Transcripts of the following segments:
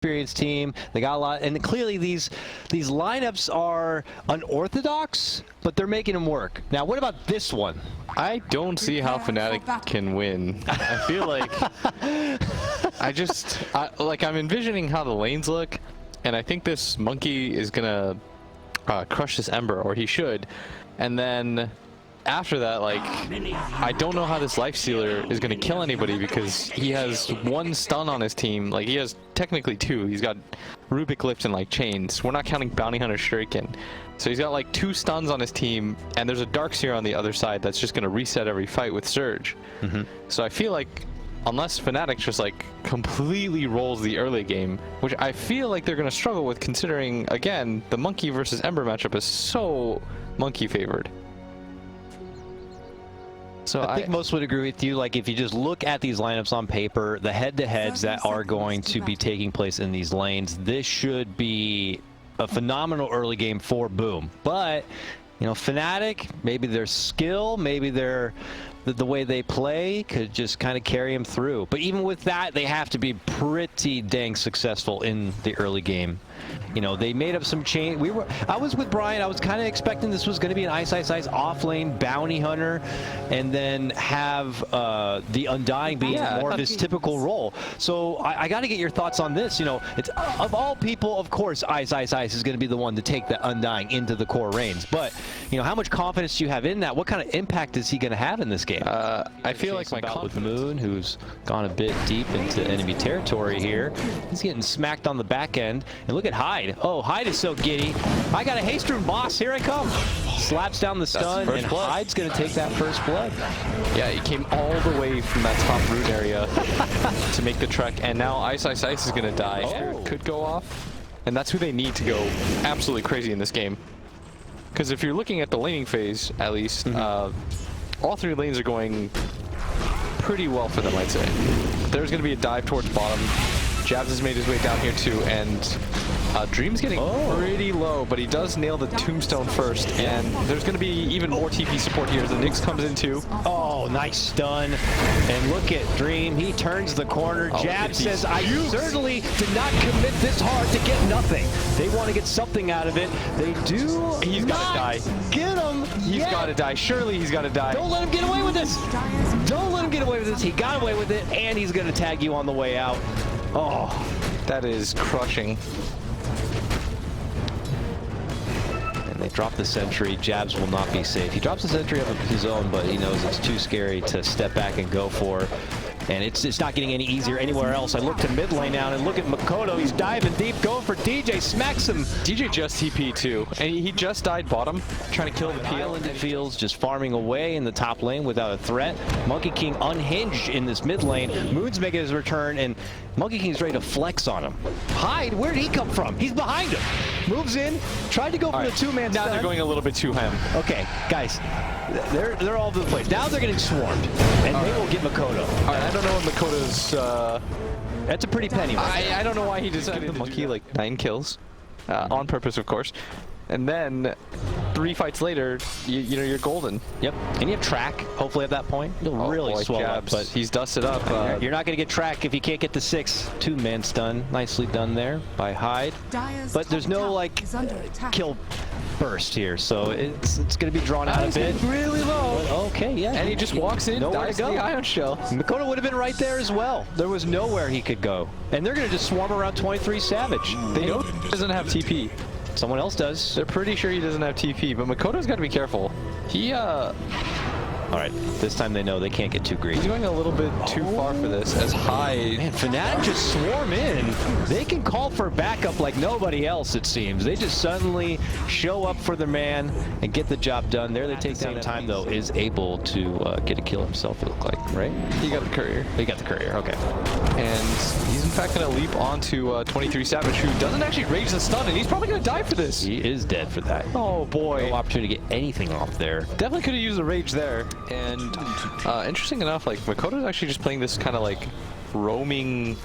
experienced team. They got a lot, and clearly these lineups are unorthodox, but they're making them work. Now, what about this one? I don't see how Fnatic can win. I feel like I'm envisioning how the lanes look, and I think this monkey is gonna crush this Ember, or he should, and then after that, like, I don't know how this Lifestealer is going to kill anybody because he has one stun on his team. Like, he has technically two. He's got Rubik Lift and, like, Chains. We're not counting Bounty Hunter Shuriken. So he's got, like, 2 stuns on his team, and there's a Darkseer on the other side that's just going to reset every fight with Surge. So I feel like, unless Fnatic just, like, completely rolls the early game, which I feel like they're going to struggle with considering, again, the Monkey versus Ember matchup is so Monkey favored. So I think most would agree with you. Like, if you just look at these lineups on paper, the head-to-heads that are going to be taking place in these lanes, this should be a phenomenal early game for Boom. But, you know, Fnatic, maybe their skill, maybe their the way they play could just kind of carry them through. But even with that, they have to be pretty dang successful in the early game. You know, they made up some change. I was with Brian. I was kind of expecting this was going to be an ice off lane bounty hunter, and then have the Undying being more of his typical role. So I got to get your thoughts on this. You know, it's of all people, of course, ice is going to be the one to take that Undying into the core reigns. But you know, how much confidence do you have in that? What kind of impact is he going to have in this game? I feel like my confidence with Moon, who's gone a bit deep into enemy territory here. He's getting smacked on the back end, and look at Hyde. Oh, Hyde is so giddy. I got a haste room, boss. Here I come. Slaps down the stun, and Hyde's going to take that first blood. Yeah, he came all the way from that top root area to make the trek, and now Ice is going to die. Oh. Could go off, and that's who they need to go absolutely crazy in this game. Because if you're looking at the laning phase, at least, all 3 lanes are going pretty well for them, I'd say. There's going to be a dive towards bottom. Jabs has made his way down here too, and Dream's getting pretty low, but he does nail the tombstone first, and there's going to be even more TP support here as the Nyx comes in too. Oh, nice stun. And look at Dream. He turns the corner. Jab says, I certainly did not commit this hard to get nothing. They want to get something out of it. They do. He's got to die. Get him. He's got to die. Surely he's got to die. Don't let him get away with this. Don't let him get away with this. He got away with it, and he's going to tag you on the way out. Oh, that is crushing. And they drop the sentry. Jabs will not be safe. He drops the sentry of his own, but he knows it's too scary to step back and go for. And it's not getting any easier anywhere else. I look to mid lane now, and look at Makoto. He's diving deep, going for DJ, smacks him. DJ just TP too, and he just died bottom, trying to kill the peel. Island, it feels, just farming away in the top lane without a threat. Monkey King unhinged in this mid lane. Moon's making his return, and Monkey King's ready to flex on him. Hyde, where did he come from? He's behind him. Moves in, tried to go for the 2-man Now stun. they're going a little bit too ham. Okay, guys, they're all over the place. Now they're getting swarmed, and they will get Makoto. All right, I don't know what Makoto's... That's a pretty penny. I don't know why he decided to monkey like 9 kills. On purpose, of course. And then 3 fights later, you know, you're golden. Yep. And you have track, hopefully at that point. You'll really swell up. But he's dusted up. You're not going to get track if you can't get the 6. 2-man stun. Nicely done there by Hyde. But there's no, like, kill burst here. So it's going to be drawn out a bit. Really low. But okay, yeah. And he just walks in, dies to the Ion Shell. Makoto would have been right there as well. There was nowhere he could go. And they're going to just swarm around 23 Savage. They know he doesn't have TP. Someone else does. They're pretty sure he doesn't have TP, but Makoto's got to be careful. He, All right, this time they know they can't get too greedy. He's going a little bit too far for this, as Hyde... Man, Fnatic just swarm in. They can call for backup like nobody else, it seems. They just suddenly show up for their man and get the job done. There they take down time, though, is able to get a kill himself, it looked like, right? He got the courier. He got the courier, okay. And he's, in fact, going to leap onto 23 Savage, who doesn't actually rage the stun, and he's probably going to die for this. He is dead for that. Oh, boy. No opportunity to get anything off there. Definitely could have used the rage there. And interesting enough, like, Makoto's actually just playing this kind of like roaming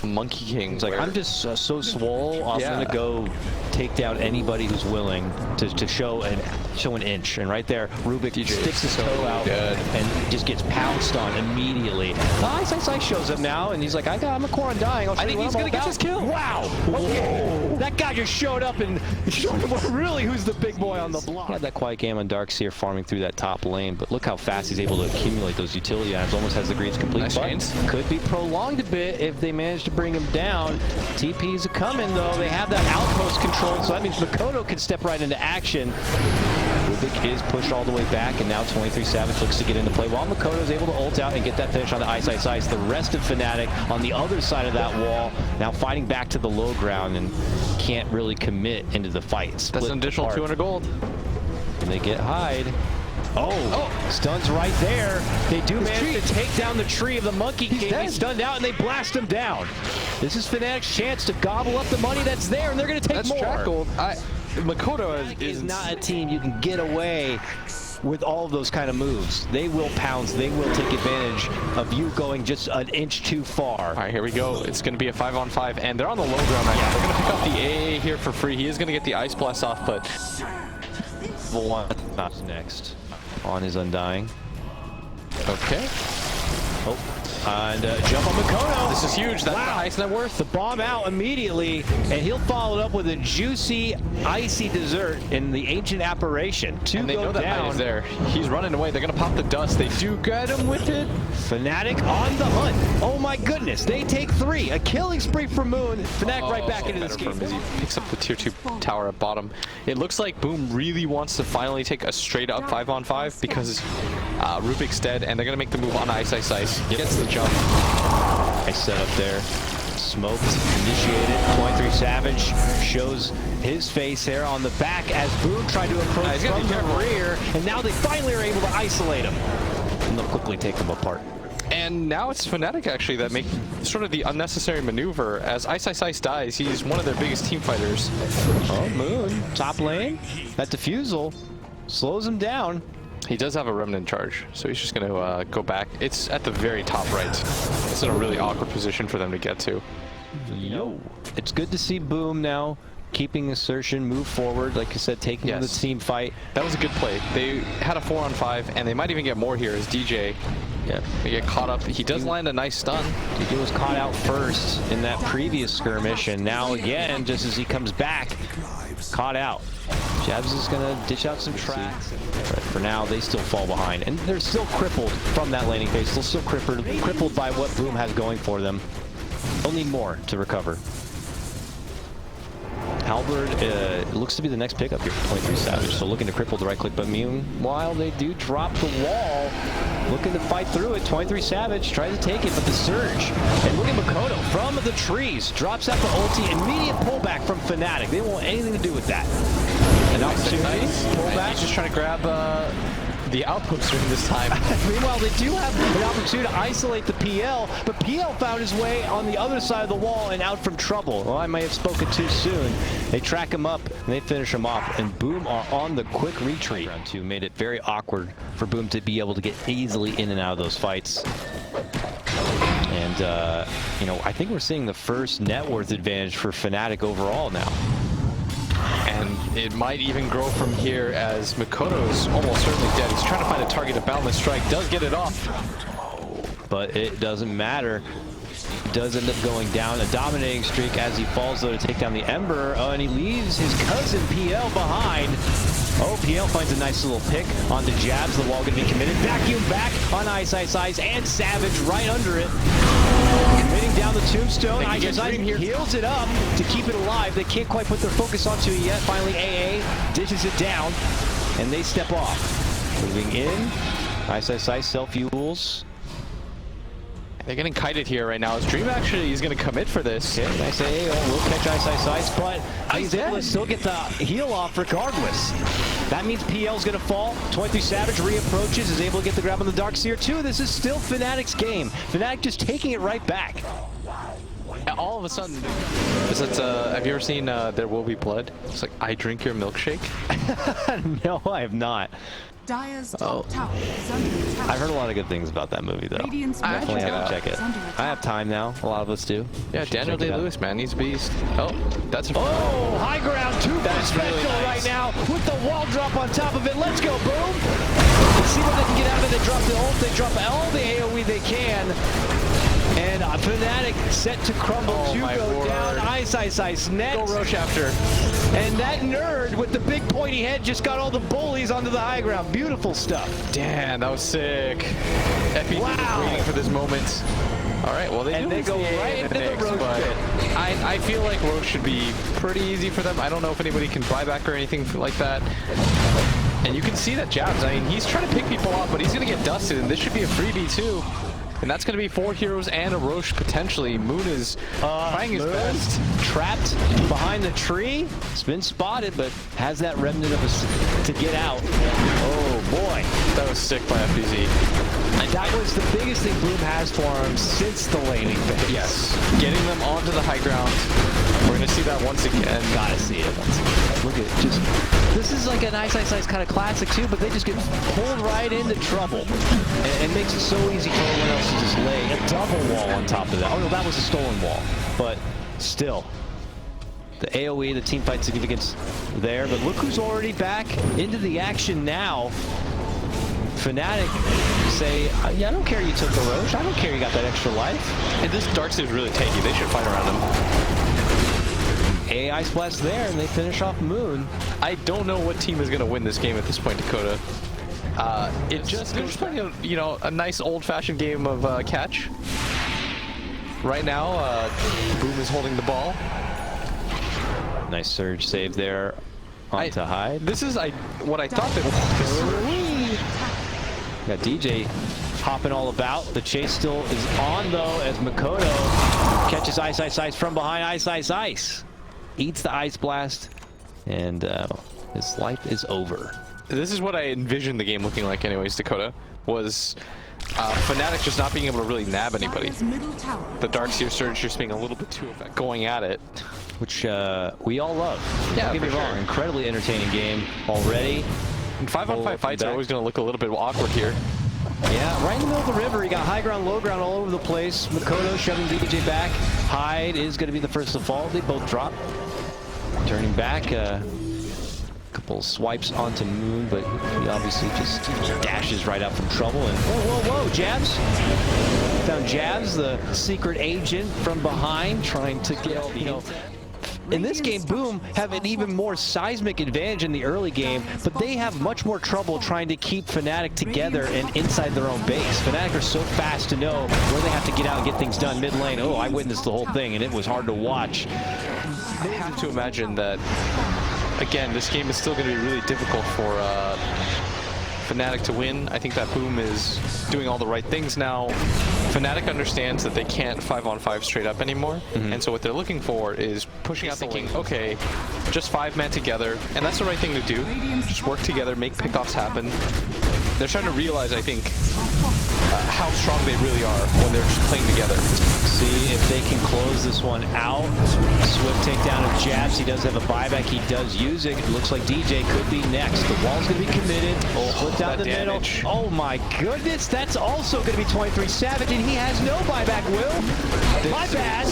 Monkey King. It's like, I'm just so swole, I'm gonna go take down anybody who's willing to show an inch. And right there, Rubik sticks his toe out and just gets pounced on immediately. Ice shows up now, and he's like, I'm a core undying. I think he's going to get this kill. Wow. Okay. That guy just showed up and showed him really who's the big boy on the block. He had that quiet game on Darkseer farming through that top lane, but look how fast he's able to accumulate those utility items. Almost has the greens complete. Nice. Could be prolonged a bit if they manage to bring him down. TP's a coming though. They have that outpost control, so that means Makoto can step right into action. Rubik is pushed all the way back, and now 23 Savage looks to get into play while Makoto is able to ult out and get that finish on the Ice. The rest of Fnatic on the other side of that wall, now fighting back to the low ground and can't really commit into the fight. That's an additional 200 gold. And they get Hyde. Oh, stuns right there. They do manage to take down the tree of the Monkey King. He's stunned out, and they blast him down. This is Fnatic's chance to gobble up the money that's there, and they're going to take more. That's gold. Makoto is not a team you can get away with all of those kind of moves. They will pounce. They will take advantage of you going just an inch too far. All right, here we go. It's going to be a 5-on-5, and they're on the low ground right now. They're going to pick up the AA here for free. He is going to get the Ice Blast off, but Vol's next on his Undying. Okay. And jump on Makoto. This is huge. That's the highest net worth. The bomb out immediately, and he'll follow it up with a juicy, icy dessert in the Ancient Apparition. And they know that Hyde is there. He's running away. They're going to pop the dust. They do get him with it. Fnatic on the hunt. Oh my goodness. They take 3. A killing spree from Moon. Fnatic right back into this game. As he picks up the tier 2 tower at bottom. It looks like Boom really wants to finally take a straight up 5-on-5 because Rubik's dead, and they're going to make the move on Ice. Gets the jump. Nice setup there. Smoked, initiated. 23 Savage shows his face there on the back as Boom tried to approach from the rear, and now they finally are able to isolate him. And they'll quickly take them apart. And now it's Fnatic actually that make sort of the unnecessary maneuver as Ice dies. He's one of their biggest team fighters. Oh, Moon, top lane. That defusal slows him down. He does have a remnant charge, so he's just going to go back. It's at the very top right. It's in a really awkward position for them to get to. Yo. It's good to see Boom now keeping assertion, move forward, like I said, taking the team fight. That was a good play. They had a 4-on-5, and they might even get more here as DJ. Yeah, they get caught up. He does land a nice stun. DJ was caught out first in that previous skirmish, and now again, just as he comes back, caught out. Jabs is going to dish out some tracks. But for now, they still fall behind. And they're still crippled from that laning phase. They're still crippled by what Boom has going for them. They'll need more to recover. Halberd looks to be the next pickup here for 23 Savage. So looking to cripple the right click, but meanwhile, they do drop the wall. Looking to fight through it. 23 Savage tries to take it, but the surge. And look at Makoto from the trees. Drops out the ulti. Immediate pullback from Fnatic. They don't want anything to do with that. An opportunity. Pullback. He's just trying to grab the outpost during this time. Meanwhile, they do have an opportunity to isolate the PL, but PL found his way on the other side of the wall and out from trouble. Well, I may have spoken too soon. They track him up and they finish him off, and Boom are on the quick retreat. Round 2 made it very awkward for Boom to be able to get easily in and out of those fights. And, you know, I think we're seeing the first net worth advantage for Fnatic overall now. And it might even grow from here as Makoto's almost certainly dead. He's trying to find a target to Boundless Strike. Does get it off. But it doesn't matter. He does end up going down. A dominating streak as he falls, though, to take down the Ember. Oh, and he leaves his cousin PL behind. Oh, PL finds a nice little pick onto Jabs. The wall going to be committed. Vacuum back on Ice, and Savage right under it. Committing down the tombstone. Ice heals it up to keep it alive. They can't quite put their focus onto it yet. Finally, AA dishes it down, and they step off. Moving in. Ice self-fuels. They're getting kited here right now. As Dream actually is going to commit for this. Okay, nice AA. We'll catch Ice, but he's able to still get the heal off regardless. That means PL's going to fall. 23 Savage reapproaches, is able to get the grab on the Darkseer too. This is still Fnatic's game. Fnatic just taking it right back. all of a sudden, have you ever seen There Will Be Blood? It's like, I drink your milkshake. No, I have not. Dire's top tower is under attack. I've heard a lot of good things about that movie, though. Radiant's I Definitely middle have to tower check it. is under attack. I have time now. A lot of us do. Yeah, Should Daniel check it out. Day-Lewis, man, he's a beast. Oh, that's a Oh, high ground, two That's special really nice. right now with the wall drop on top of it. Let's go, boom! Let's see what they can get out of it. They drop the ult, they drop all the AoE they can. And Fnatic set to crumble to my go word. down. Ice next. Go Roche after. And that nerd with the big pointy head just got all the bullies onto the high ground. Beautiful stuff. Damn, that was sick. FPG Wow. was waiting for this moment. All right, well, they go right into the Roche but pit. I feel like Roche should be pretty easy for them. I don't know if anybody can buy back or anything like that. And you can see that Jabs, I mean, he's trying to pick people off, but he's going to get dusted, and this should be a freebie too. And that's going to be 4 heroes and a Roche potentially. Moon is trying his best. Trapped behind the tree. It's been spotted, but has that remnant of a to get out. Oh boy. That was sick by FBZ. And that was the biggest thing Bloom has for him since the laning phase. Yes. Getting them onto the high ground. We're going to see that once again. Gotta see it once again. Look at just. This is like an Ice kind of classic too, but they just get pulled right into trouble. And it makes it so easy for everyone else to just lay a double wall on top of that. Oh no, that was a stolen wall. But still. The AoE, the team fight significance there. But look who's already back into the action now. Fnatic say, yeah, I don't care you took the Roche. I don't care you got that extra life. And this Darkseid is really tanky. They should fight around him. AI splash there, and they finish off Moon. I don't know what team is going to win this game at this point, Dakota. They're just playing a nice old-fashioned game of catch. Right now, Boom is holding the ball. Nice surge save there onto Hyde. This is what I thought that. Got DJ hopping all about. The chase still is on though as Makoto catches Ice from behind. Ice. Eats the Ice Blast, and his life is over. This is what I envisioned the game looking like anyways, Dakota. Was Fnatic just not being able to really nab anybody. Dire's middle tower. The Darkseer Surge just being a little bit too effective. Going at it. Which we all love. Yeah, Don't get me for wrong. sure. Incredibly entertaining game already. And 5-on-5 fights are back. always going to look a little bit awkward here. Yeah, right in the middle of the river. You got high ground, low ground all over the place. Makoto shoving DJ back. Hyde is going to be the first to fall. They both drop. Turning back. Couple swipes onto Moon, but he obviously just dashes right out from trouble. And whoa, Jabs. Found Jabs, the secret agent from behind, trying to get, in this game, Boom have an even more seismic advantage in the early game, but they have much more trouble trying to keep Fnatic together and inside their own base. Fnatic are so fast to know where they have to get out and get things done mid lane. Oh, I witnessed the whole thing, and it was hard to watch. I have to imagine that, again, this game is still going to be really difficult for Fnatic to win. I think that Boom is doing all the right things now. Fnatic understands that they can't 5-on-5 straight up anymore, and so what they're looking for is pushing out, thinking, okay, just 5-man together, and that's the right thing to do. Just work together, make pickoffs happen. They're trying to realize, I think, how strong they really are when they're just playing together. See if they can close this one out. Swift takedown of Jabs. He does have a buyback. He does use it. It looks like DJ could be next. The wall's going to be committed. Split down the middle. Oh my goodness. That's also going to be 23 Savage, and he has no buyback, Will. My bad.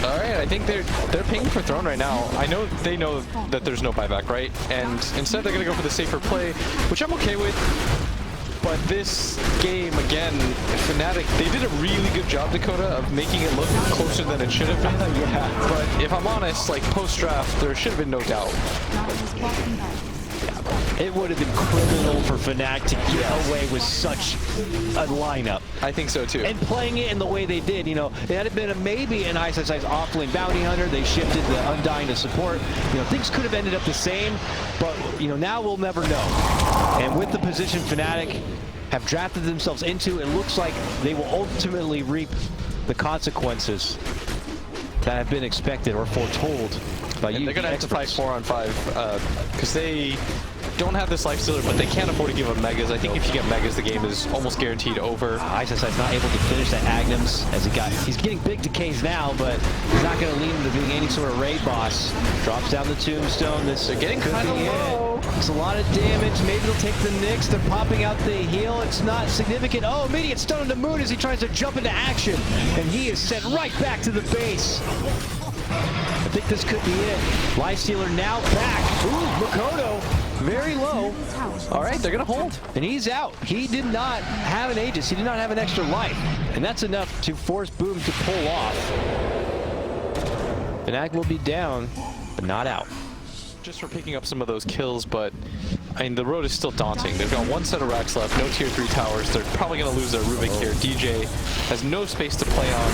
All right, I think they're pinging for Throne right now. I know they know that there's no buyback, right? And instead they're going to go for the safer play, which I'm okay with. But this game, again, Fnatic, they did a really good job, Dakota, of making it look closer than it should have been. Yeah. But if I'm honest, like post-draft, there should have been no doubt. Dire's bottom barracks. It would have been criminal for Fnatic to get away with such a lineup. I think so too. And playing it in the way they did, it had been maybe an Ice off-lane bounty hunter. They shifted the Undying to support. Things could have ended up the same, but now we'll never know. And with the position Fnatic have drafted themselves into, it looks like they will ultimately reap the consequences that have been expected or foretold by you. They're going to have to fight 4-on-5 because they don't have this life stealer, but they can't afford to give him megas. I think if you get megas, the game is almost guaranteed over. ISSI's not able to finish that Agnums as he's getting big decays now, but he's not going to lead him to being any sort of raid boss. Drops down the tombstone. They're getting kind of low. It's a lot of damage. Maybe they'll take the Nyx. They're popping out the heal. It's not significant. Oh, immediate stun on the moon as he tries to jump into action, and he is sent right back to the base. I think this could be it. Lifestealer now back. Ooh, Makoto, very low. All right, they're going to hold. And he's out. He did not have an Aegis. He did not have an extra life. And that's enough to force Boom to pull off. Fnatic will be down, but not out. Just for picking up some of those kills, but I mean, the road is still daunting. They've got one set of racks left, no tier 3 towers. They're probably going to lose their Rubik here. DJ has no space to play on.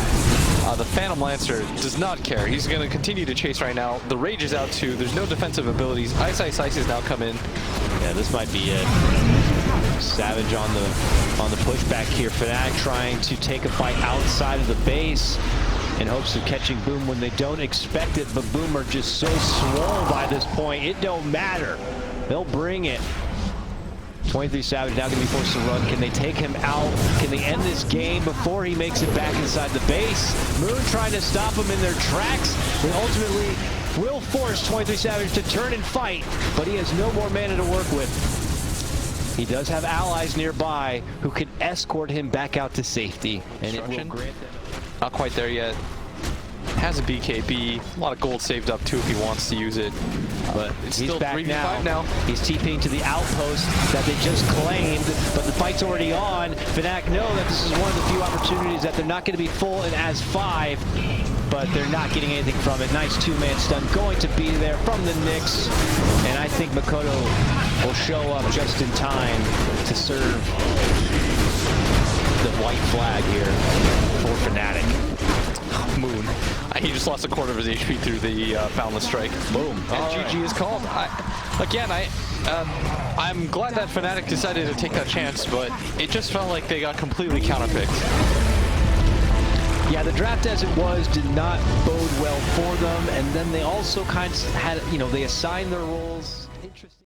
The Phantom Lancer does not care. He's going to continue to chase right now. The Rage is out too. There's no defensive abilities. Ice has now come in. Yeah, this might be it. Savage on the pushback here. Fnatic trying to take a fight outside of the base in hopes of catching Boom when they don't expect it, but Boom are just so swole by this point. It don't matter. They'll bring it. 23 Savage now going to be forced to run. Can they take him out? Can they end this game before he makes it back inside the base? Moon trying to stop him in their tracks. They ultimately will force 23 Savage to turn and fight, but he has no more mana to work with. He does have allies nearby who can escort him back out to safety, and it will grant them. Not quite there yet. Has a BKB. A lot of gold saved up too if he wants to use it. But it's he's still back 3v5 now. He's TPing to the outpost that they just claimed, but the fight's already on. Fnatic know that this is one of the few opportunities that they're not going to be full in as 5, but they're not getting anything from it. Nice 2-man stun going to be there from the Nyx, and I think Makoto will show up just in time to serve the white flag here for Fnatic. Moon. He just lost a quarter of his HP through the Boundless Strike. Boom. And GG is called. I'm glad that Fnatic decided to take that chance, but it just felt like they got completely counterpicked. Yeah, the draft as it was did not bode well for them, and then they also kind of had, they assigned their roles.